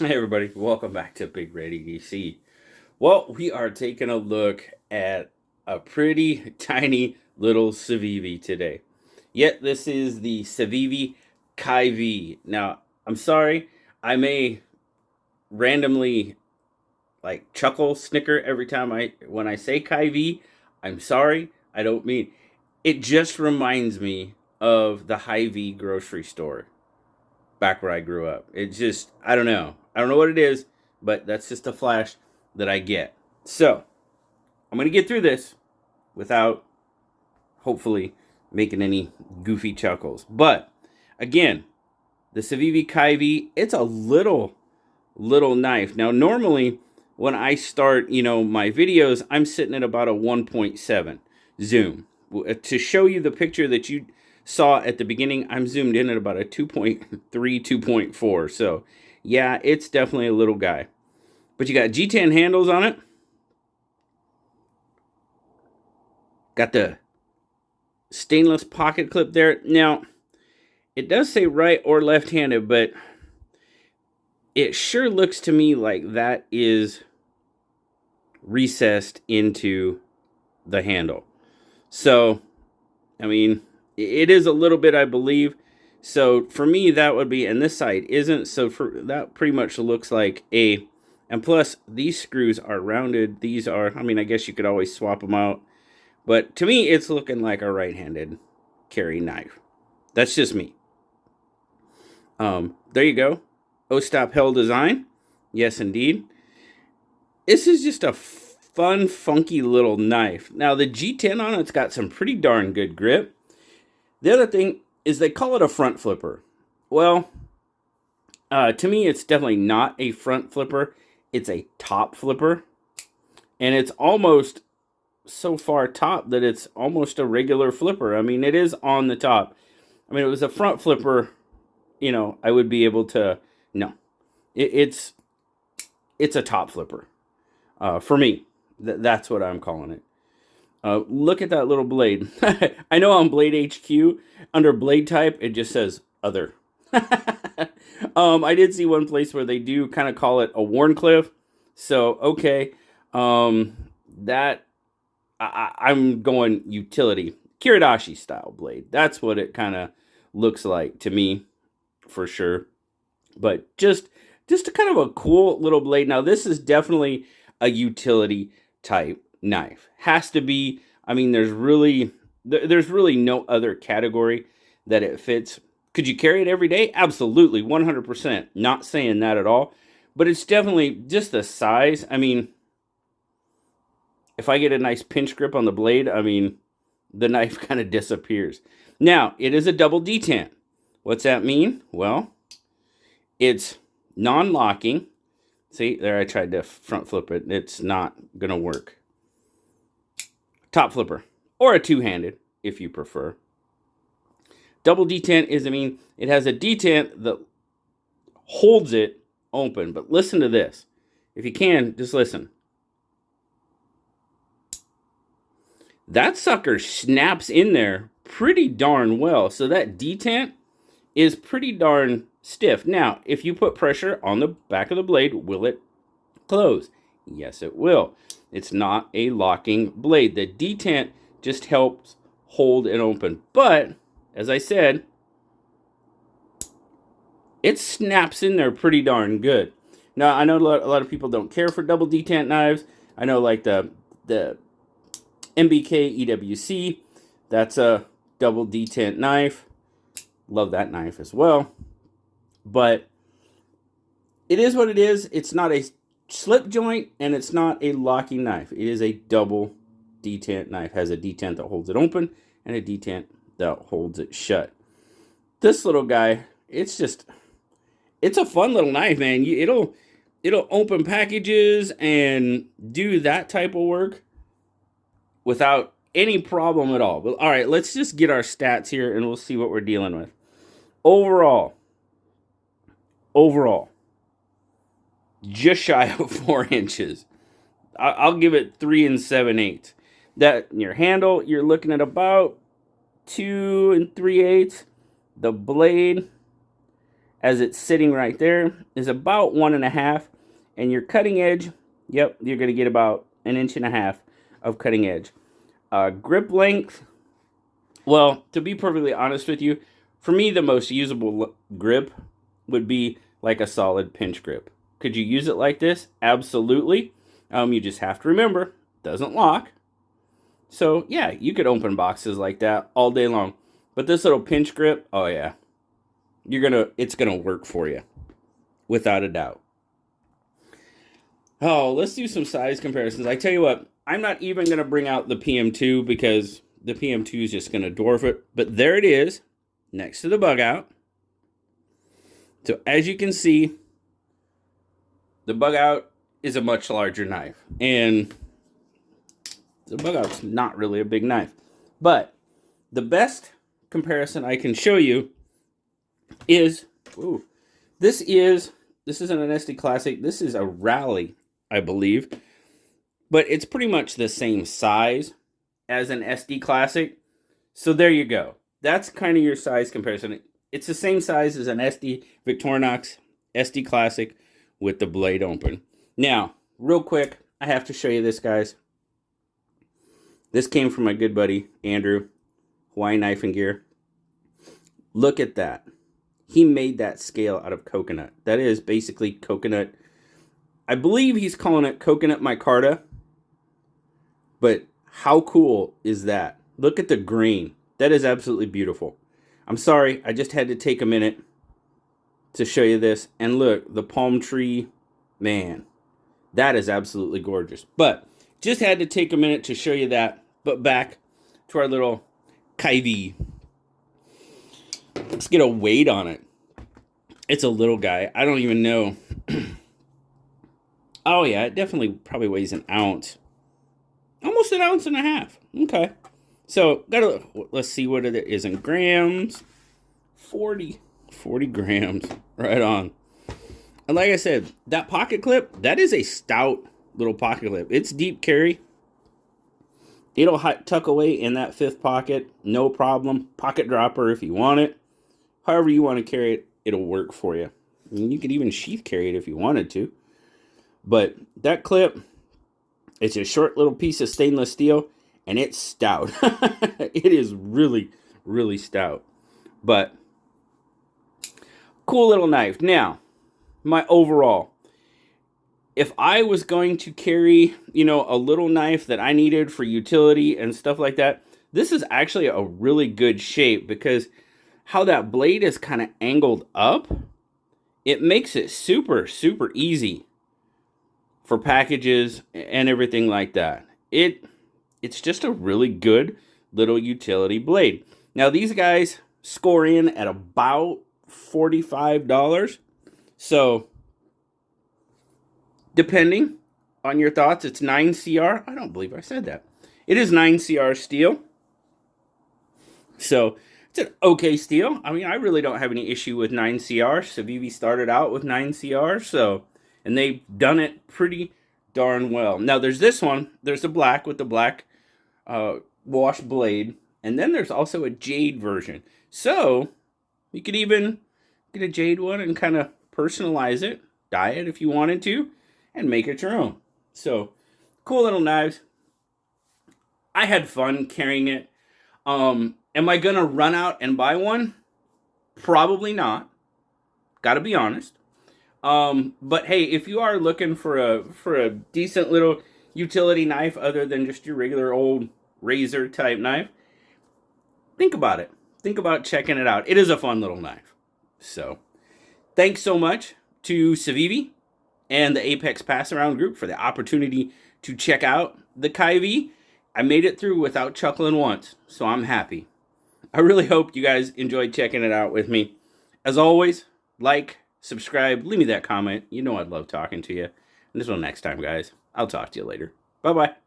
Hey everybody, welcome back to BigRedEDC. Well, we are taking a look at a pretty tiny little Civivi today. Yet this is the Civivi Ki-v. Now, I'm sorry, I may randomly like chuckle, snicker every time when I say Ki-v. I'm sorry, I don't mean it. Just reminds me of the Hy-Vee grocery store back where I grew up. It just, I don't know. I don't know what it is, but that's just a flash that I get. So, I'm going to get through this without hopefully making any goofy chuckles. But again, the Civivi Ki-v, it's a little knife. Now, normally when I start, my videos, I'm sitting at about a 1.7 zoom. To show you the picture that you saw at the beginning, I'm zoomed in at about a 2.3, 2.4. So, yeah, it's definitely a little guy. But you got G10 handles on it. Got the stainless pocket clip there. Now, it does say right or left-handed, but it sure looks to me like that is recessed into the handle. So, I mean, it is a little bit, I believe. So for me, that would be, and this side isn't. So for that pretty much looks like a, and plus these screws are rounded. These are, I mean, I guess you could always swap them out. But to me, it's looking like a right-handed carry knife. That's just me. There you go. Ostap Hel design. Yes, indeed. This is just a fun, funky little knife. Now, the G10 on it's got some pretty darn good grip. The other thing is they call it a front flipper. Well, to me, it's definitely not a front flipper. It's a top flipper. And it's almost so far top that it's almost a regular flipper. I mean, it is on the top. I mean, it was a front flipper, I would be able to, no. It's a top flipper. For me, that's what I'm calling it. Look at that little blade. I know on Blade HQ, under blade type, it just says other. I did see one place where they do kind of call it a Warncliffe. So, okay. That, I'm going utility. Kiridashi style blade. That's what it kind of looks like to me, for sure. But just a kind of a cool little blade. Now, this is definitely a utility type knife. Has to be. I mean, there's really no other category that it fits. Could you carry it every day? Absolutely, 100%. Not saying that at all, but it's definitely just the size. I mean, if I get a nice pinch grip on the blade, I mean, the knife kind of disappears. Now, it is a double detent. What's that mean? Well, it's non-locking. See, there I tried to front flip it. It's not going to work. Top flipper, or a two-handed, if you prefer. Double detent is, I mean, it has a detent that holds it open. But listen to this. If you can, just listen. That sucker snaps in there pretty darn well. So that detent is pretty darn stiff. Now, if you put pressure on the back of the blade, will it close? Yes, it will. It's not a locking blade. The detent just helps hold it open. But, as I said, it snaps in there pretty darn good. Now, I know a lot of people don't care for double detent knives. I know like the MBK EWC, that's a double detent knife. Love that knife as well. But it is what it is. It's not a slip joint and it's not a locking knife. It is a double detent knife. It has a detent that holds it open and a detent that holds it shut. This little guy, it's a fun little knife, man. It'll open packages and do that type of work without any problem at all. But all right, let's just get our stats here and we'll see what we're dealing with. Overall, just shy of 4 inches. I'll give it 3 7/8. That your handle, you're looking at about 2 3/8. The blade, as it's sitting right there, is about 1.5. And your cutting edge, yep, you're going to get about 1.5 inches of cutting edge. Grip length, well, to be perfectly honest with you, for me, the most usable grip would be like a solid pinch grip. Could you use it like this? Absolutely. You just have to remember, it doesn't lock. So yeah, you could open boxes like that all day long. But this little pinch grip, oh yeah, it's gonna work for you, without a doubt. Oh, let's do some size comparisons. I tell you what, I'm not even gonna bring out the PM2 because the PM2 is just gonna dwarf it. But there it is, next to the bug out. So as you can see, the bug out is a much larger knife, and the bug out's not really a big knife. But the best comparison I can show you is, this isn't an SD Classic. This is a Rally, I believe, but it's pretty much the same size as an SD Classic. So there you go. That's kind of your size comparison. It's the same size as an SD Victorinox SD Classic with the blade open. Now, real quick, I have to show you this, guys. This came from my good buddy, Andrew, Hawaii Knife and Gear. Look at that. He made that scale out of coconut. That is basically coconut. I believe he's calling it coconut micarta. But how cool is that? Look at the grain. That is absolutely beautiful. I'm sorry, I just had to take a minute to show you this. And look, the palm tree, man, that is absolutely gorgeous. But just had to take a minute to show you that. But back to our little Ki-v. Let's get a weight on it. It's a little guy. I don't even know. Oh yeah, it definitely probably weighs an ounce. Almost 1.5 ounces. Okay. So let's see what it is in grams. 40 grams. Right on. And like I said, that pocket clip, that is a stout little pocket clip. It's deep carry. It'll tuck away in that 5th pocket, no problem. Pocket dropper if you want it. However you want to carry it, it'll work for you. I mean, you could even sheath carry it if you wanted to. But that clip, it's a short little piece of stainless steel, and it's stout. It is really, really stout. But cool little knife. Now, my overall, if I was going to carry, a little knife that I needed for utility and stuff like that, this is actually a really good shape because how that blade is kind of angled up, it makes it super, super easy for packages and everything like that. It's just a really good little utility blade. Now, these guys score in at about $45. So, depending on your thoughts, it's 9CR. I don't believe I said that. It is 9CR steel. So, it's an okay steel. I mean, I really don't have any issue with 9CR. Civivi started out with 9CR, and they've done it pretty darn well. Now, there's this one. There's the black with the black wash blade. And then there's also a jade version. So, you could even get a jade one and kind of personalize it, dye it if you wanted to, and make it your own. So, cool little knives. I had fun carrying it. Am I going to run out and buy one? Probably not. Got to be honest. But hey, if you are looking for a decent little utility knife other than just your regular old razor type knife, think about it. Think about checking it out. It is a fun little knife. So, thanks so much to Civivi and the Apex Pass Around group for the opportunity to check out the Ki-v. I made it through without chuckling once, so I'm happy. I really hope you guys enjoyed checking it out with me. As always, like, subscribe, leave me that comment. You know I'd love talking to you. And until next time, guys, I'll talk to you later. Bye-bye.